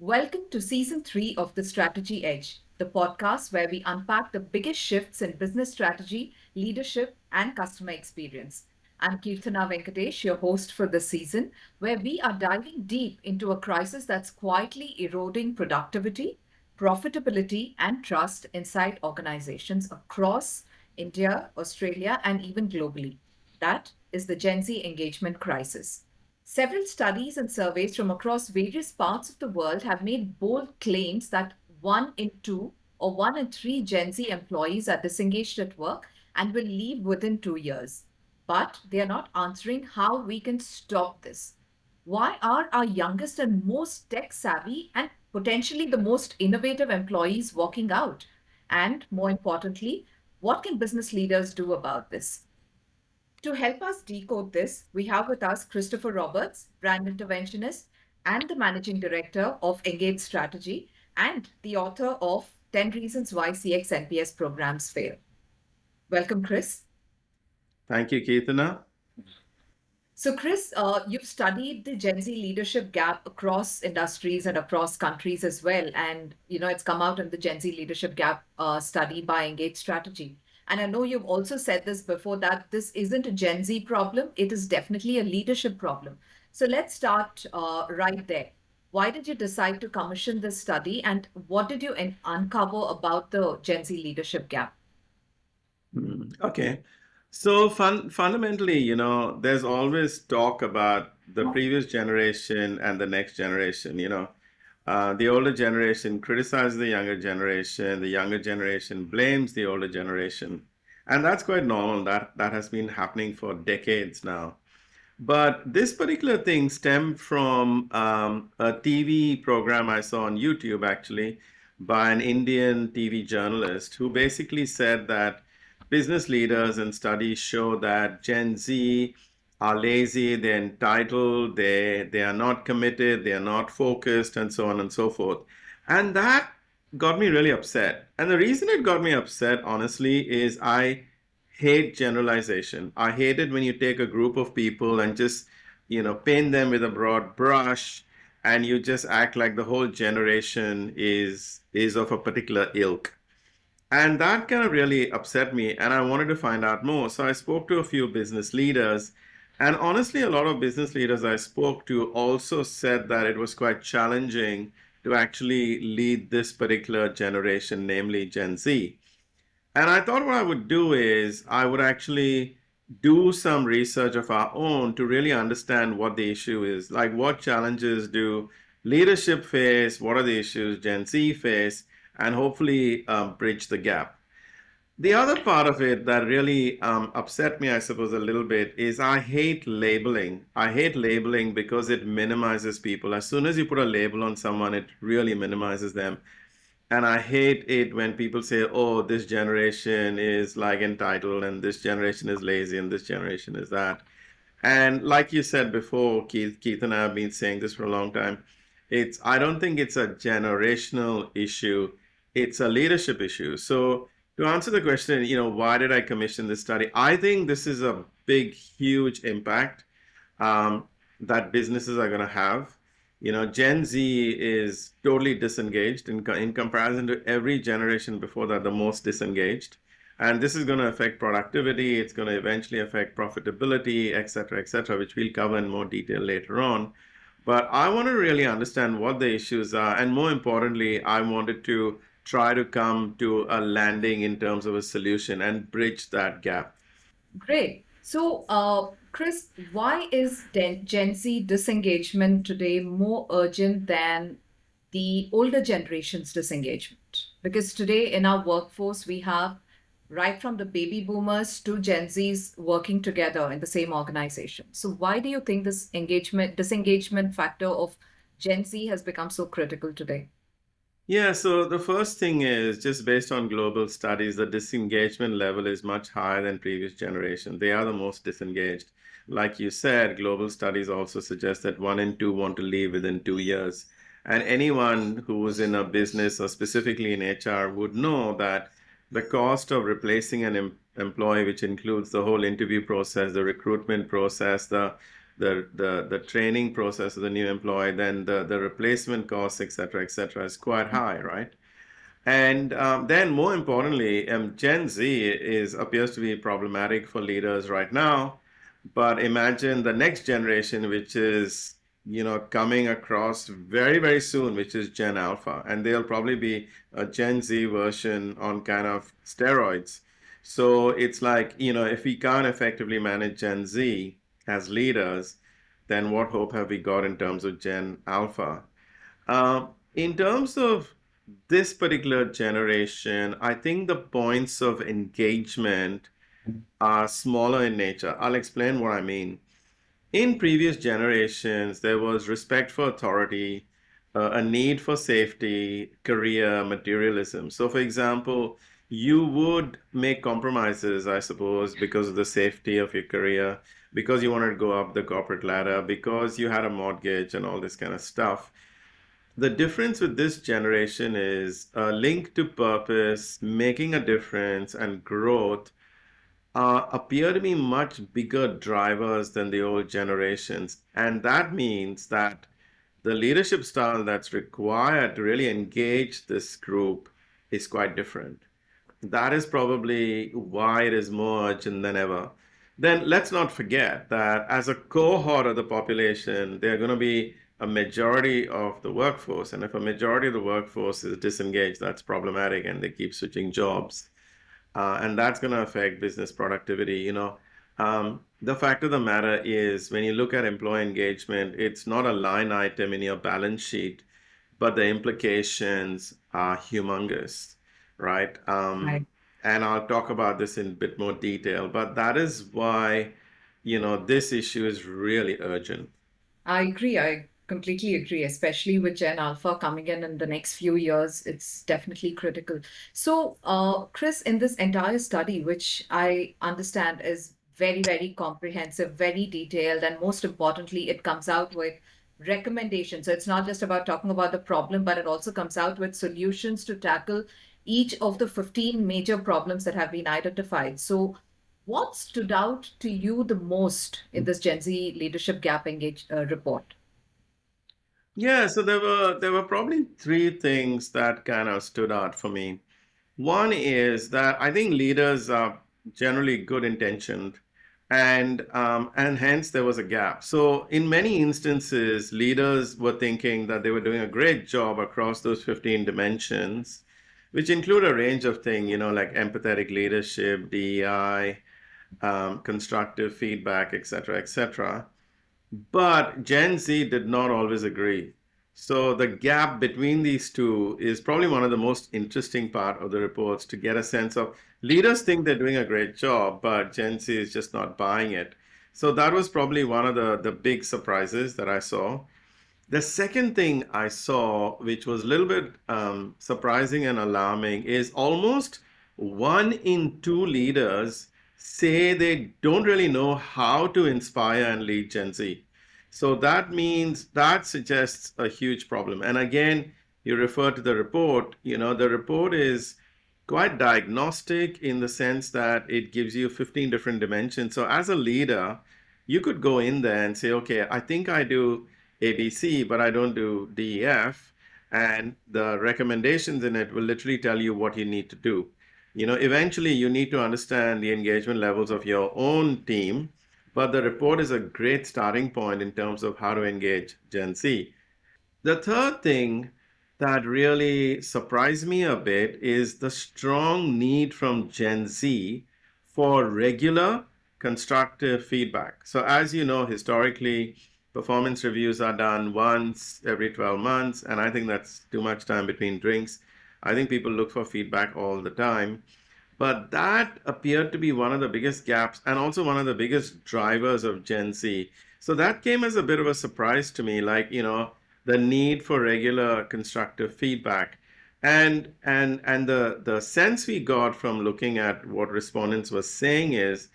Welcome to season 3 of The Strategy Edge, the podcast where we unpack the biggest shifts in business strategy, leadership, and customer experience. I'm Kirtana Venkatesh, your host for this season, where we are diving deep into a crisis that's quietly eroding productivity, profitability, and trust inside organizations across India, Australia, and even globally. That is the Gen Z engagement crisis. Several studies and surveys from across various parts of the world have made bold claims that one in two or one in three Gen Z employees are disengaged at work and will leave within 2 years. But they are not answering how we can stop this. Why are our youngest and most tech savvy and potentially the most innovative employees walking out? And more importantly, what can business leaders do about this? To help us decode this, we have with us Christopher Roberts, brand interventionist and the managing director of Engage Strategy and the author of 10 Reasons Why CX NPS Programs Fail. Welcome, Chris. Thank you, Keithana. So, Chris, you've studied the Gen Z leadership gap across industries and across countries as well. And, it's come out in the Gen Z leadership gap study by Engage Strategy. And I know you've also said this before that this isn't a Gen Z problem, it is definitely a leadership problem. So, let's start right there. Why did you decide to commission this study and what did you uncover about the Gen Z leadership gap? Okay. So fundamentally, there's always talk about the previous generation and the next generation. The older generation criticizes the younger generation blames the older generation. And that's quite normal. That has been happening for decades now. But this particular thing stemmed from a TV program I saw on YouTube, actually, by an Indian TV journalist who basically said that business leaders and studies show that Gen Z are lazy, they're entitled, they are not committed, they are not focused, and so on and so forth. And that got me really upset. And the reason it got me upset, honestly, is I hate generalization. I hate it when you take a group of people and just, paint them with a broad brush and you just act like the whole generation is of a particular ilk. And that kind of really upset me and I wanted to find out more. So I spoke to a few business leaders, and honestly a lot of business leaders I spoke to also said that it was quite challenging to actually lead this particular generation, namely Gen Z. And I thought what I would do is I would actually do some research of our own to really understand what the issue is. Like, what challenges do leadership face? What are the issues Gen Z face? And hopefully bridge the gap. The other part of it that really upset me, I suppose, a little bit is I hate labeling. I hate labeling because it minimizes people. As soon as you put a label on someone, it really minimizes them. And I hate it when people say, oh, this generation is like entitled, and this generation is lazy, and this generation is that. And like you said before, Keith and I have been saying this for a long time. I don't think it's a generational issue. It's a leadership issue. So to answer the question, why did I commission this study? I think this is a big, huge impact that businesses are going to have. Gen Z is totally disengaged in comparison to every generation before that, the most disengaged. And this is going to affect productivity. It's going to eventually affect profitability, et cetera, which we'll cover in more detail later on. But I want to really understand what the issues are. And more importantly, I wanted to try to come to a landing in terms of a solution and bridge that gap. Great. So, Chris, why is Gen Z disengagement today more urgent than the older generation's disengagement? Because today in our workforce, we have right from the baby boomers to Gen Zs working together in the same organization. So, why do you think this disengagement factor of Gen Z has become so critical today? Yeah, so the first thing is just based on global studies, the disengagement level is much higher than previous generations. They are the most disengaged. Like you said, global studies also suggest that one in two want to leave within 2 years. And anyone who is in a business or specifically in HR would know that the cost of replacing an employee, which includes the whole interview process, the recruitment process, the training process of the new employee, then the replacement costs, et cetera, is quite high, right? And then, more importantly, Gen Z is appears to be problematic for leaders right now. But imagine the next generation, which is coming across very very soon, which is Gen Alpha, and they'll probably be a Gen Z version on kind of steroids. So it's like if we can't effectively manage Gen Z as leaders, then what hope have we got in terms of Gen Alpha? In terms of this particular generation, I think the points of engagement are smaller in nature. I'll explain what I mean. In previous generations, there was respect for authority, a need for safety, career, materialism. So, for example, you would make compromises, I suppose, because of the safety of your career, because you wanted to go up the corporate ladder, because you had a mortgage and all this kind of stuff. The difference with this generation is a link to purpose, making a difference, and growth appear to be much bigger drivers than the old generations. And that means that the leadership style that's required to really engage this group is quite different. That is probably why it is more urgent than ever. Then let's not forget that as a cohort of the population, they're going to be a majority of the workforce. And if a majority of the workforce is disengaged, that's problematic and they keep switching jobs. And that's going to affect business productivity. The fact of the matter is, when you look at employee engagement, it's not a line item in your balance sheet, but the implications are humongous, right? Right. And I'll talk about this in a bit more detail, but that is why, this issue is really urgent. I agree. I completely agree, especially with Gen Alpha coming in the next few years. It's definitely critical. So, Chris, in this entire study, which I understand is very, very comprehensive, very detailed, and most importantly, it comes out with recommendations. So, it's not just about talking about the problem, but it also comes out with solutions to tackle each of the 15 major problems that have been identified. So, what stood out to you the most in this Gen Z leadership gap engage report? Yeah, so there were probably three things that kind of stood out for me. One is that I think leaders are generally good intentioned, and hence there was a gap. So in many instances, leaders were thinking that they were doing a great job across those 15 dimensions, which include a range of things, like empathetic leadership, DEI, constructive feedback, etc., etc. But Gen Z did not always agree. So the gap between these two is probably one of the most interesting part of the reports, to get a sense of leaders think they're doing a great job, but Gen Z is just not buying it. So that was probably one of the big surprises that I saw. The second thing I saw, which was a little bit surprising and alarming, is almost one in two leaders say they don't really know how to inspire and lead Gen Z. So that means that suggests a huge problem. And again, you refer to the report, the report is quite diagnostic in the sense that it gives you 15 different dimensions. So as a leader, you could go in there and say, okay, I think I do ABC, but I don't do DEF. And the recommendations in it will literally tell you what you need to do. Eventually you need to understand the engagement levels of your own team, but the report is a great starting point in terms of how to engage Gen Z. The third thing that really surprised me a bit is the strong need from Gen Z for regular constructive feedback. So, as you know, historically, performance reviews are done once every 12 months, and I think that's too much time between drinks. I think people look for feedback all the time. But that appeared to be one of the biggest gaps and also one of the biggest drivers of Gen Z. So that came as a bit of a surprise to me, like, the need for regular constructive feedback. And the sense we got from looking at what respondents were saying is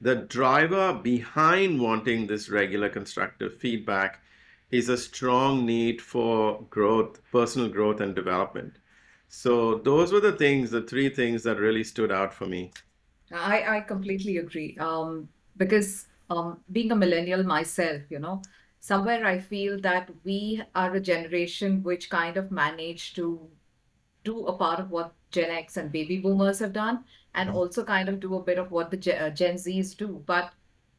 the driver behind wanting this regular constructive feedback is a strong need for growth, personal growth and development. So those were the three things that really stood out for me. I completely agree. Because being a millennial myself, somewhere I feel that we are a generation which kind of managed to do a part of what Gen X and baby boomers have done, and also kind of do a bit of what the Gen Zs do. But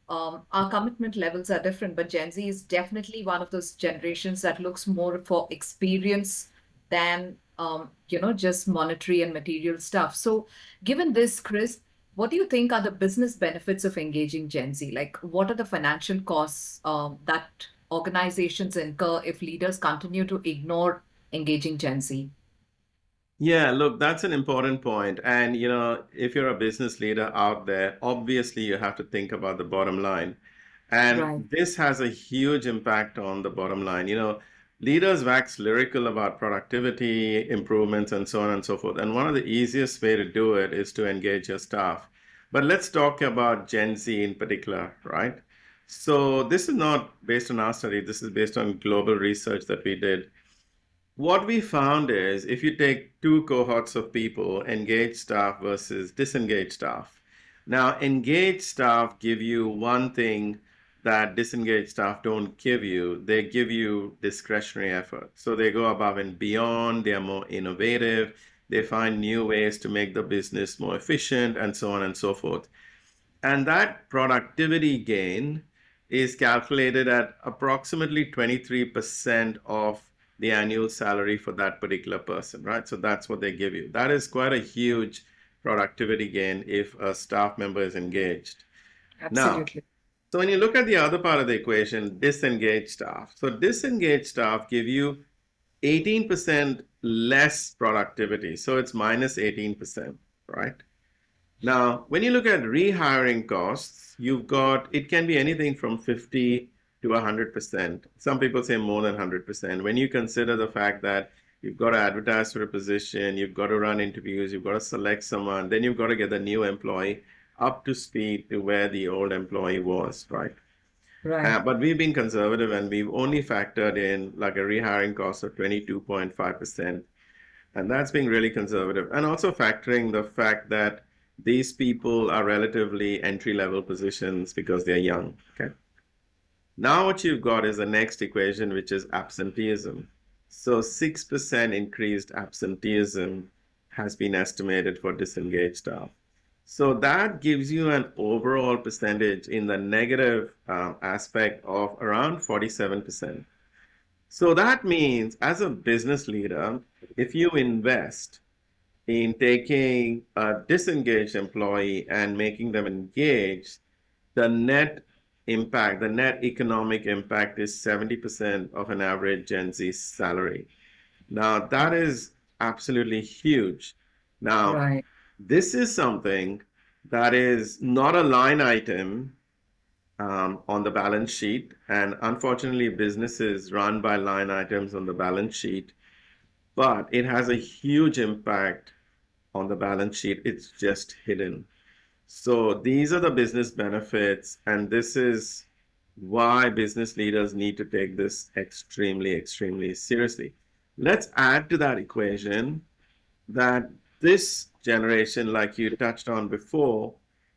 our commitment levels are different. But Gen Z is definitely one of those generations that looks more for experience than just monetary and material stuff. So, given this, Chris, what do you think are the business benefits of engaging Gen Z? Like, what are the financial costs that organizations incur if leaders continue to ignore engaging Gen Z? Yeah, look, that's an important point. And, if you're a business leader out there, obviously you have to think about the bottom line. And Right. this has a huge impact on the bottom line. Leaders wax lyrical about productivity improvements and so on and so forth. And one of the easiest way to do it is to engage your staff. But let's talk about Gen Z in particular, right? So this is not based on our study. This is based on global research that we did. What we found is if you take two cohorts of people, engaged staff versus disengaged staff. Now, engaged staff give you one thing that disengaged staff don't give you. They give you discretionary effort. So they go above and beyond, they are more innovative, they find new ways to make the business more efficient, and so on and so forth. And that productivity gain is calculated at approximately 23% of the annual salary for that particular person, right? So that's what they give you. That is quite a huge productivity gain if a staff member is engaged. Now, Absolutely. so when you look at the other part of the equation, disengaged staff. So disengaged staff give you 18% less productivity. So it's minus 18%, right? Now, when you look at rehiring costs, you've got it can be anything from 50 to 100%. Some people say more than 100%. When you consider the fact that you've got to advertise for a position, you've got to run interviews, you've got to select someone, then you've got to get the new employee up to speed to where the old employee was, right? Right. But we've been conservative and we've only factored in like a rehiring cost of 22.5%. And that's being really conservative. And also factoring the fact that these people are relatively entry level positions because they're young. Okay. Now, what you've got is the next equation, which is absenteeism. So, 6% increased absenteeism has been estimated for disengaged staff. So, that gives you an overall percentage in the negative aspect of around 47%. So, that means as a business leader, if you invest in taking a disengaged employee and making them engaged, the net impact, the net economic impact is 70% of an average Gen Z salary. Now, that is absolutely huge. Now, Right. this is something that is not a line item on the balance sheet. And unfortunately, businesses run by line items on the balance sheet, but it has a huge impact on the balance sheet. It's just hidden. So these are the business benefits, and this is why business leaders need to take this extremely, extremely seriously. Let's add to that equation that this generation, like you touched on before,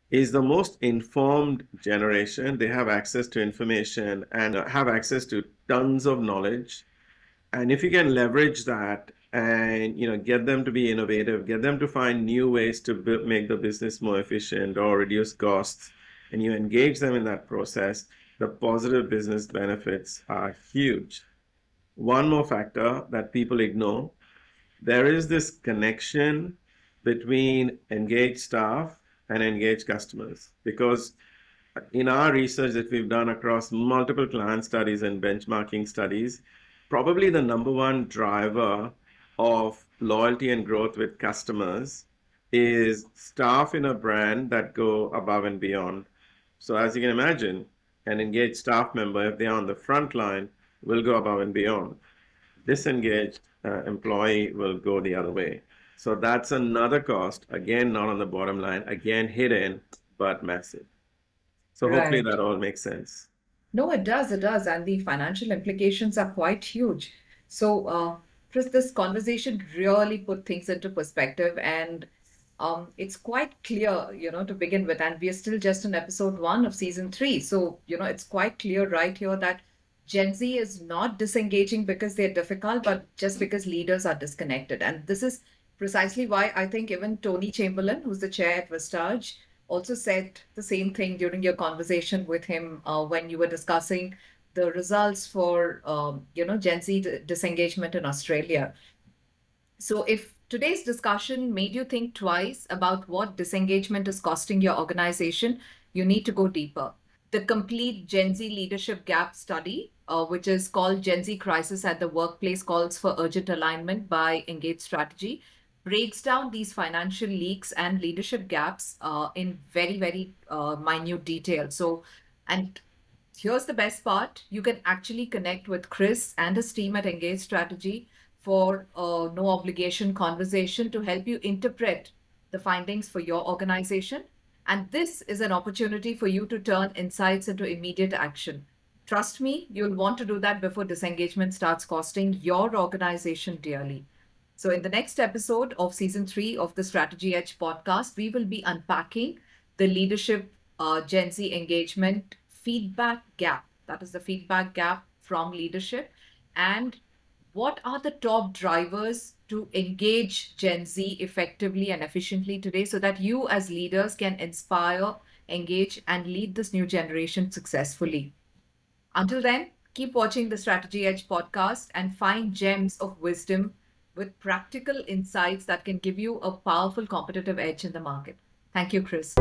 is the most informed generation. They have access to information and have access to tons of knowledge. And if you can leverage that and get them to be innovative, get them to find new ways to make the business more efficient or reduce costs, and you engage them in that process, the positive business benefits are huge. One more factor that people ignore, there is this connection between engaged staff and engaged customers because in our research that we've done across multiple client studies and benchmarking studies, probably the number one driver of loyalty and growth with customers is staff in a brand that go above and beyond. So, as you can imagine, an engaged staff member, if they're on the front line, will go above and beyond. Disengaged employee will go the other way. So, that's another cost, again, not on the bottom line, again, hidden, but massive. So hopefully Right. that all makes sense. No, it does. It does. And the financial implications are quite huge. So, Chris, this conversation really put things into perspective. And it's quite clear, to begin with, and we are still just in episode 1 of season 3. So, it's quite clear right here that Gen Z is not disengaging because they're difficult, but just because leaders are disconnected. And this is precisely why I think even Tony Chamberlain, who's the chair at Vistage, also said the same thing during your conversation with him when you were discussing the results for, Gen Z disengagement in Australia. So, if today's discussion made you think twice about what disengagement is costing your organization, you need to go deeper. The complete Gen Z leadership gap study, which is called Gen Z Crisis at the Workplace Calls for Urgent Alignment by Engage Strategy, breaks down these financial leaks and leadership gaps in very, very minute detail. So, and here's the best part, you can actually connect with Chris and his team at Engage Strategy for a no obligation conversation to help you interpret the findings for your organization. And this is an opportunity for you to turn insights into immediate action. Trust me, you'll want to do that before disengagement starts costing your organization dearly. So, in the next episode of season 3 of the Strategy Edge podcast, we will be unpacking the leadership Gen Z engagement feedback gap. That is the feedback gap from leadership. And what are the top drivers to engage Gen Z effectively and efficiently today so that you, as leaders, can inspire, engage, and lead this new generation successfully? Until then, keep watching the Strategy Edge podcast and find gems of wisdom with practical insights that can give you a powerful competitive edge in the market. Thank you, Chris.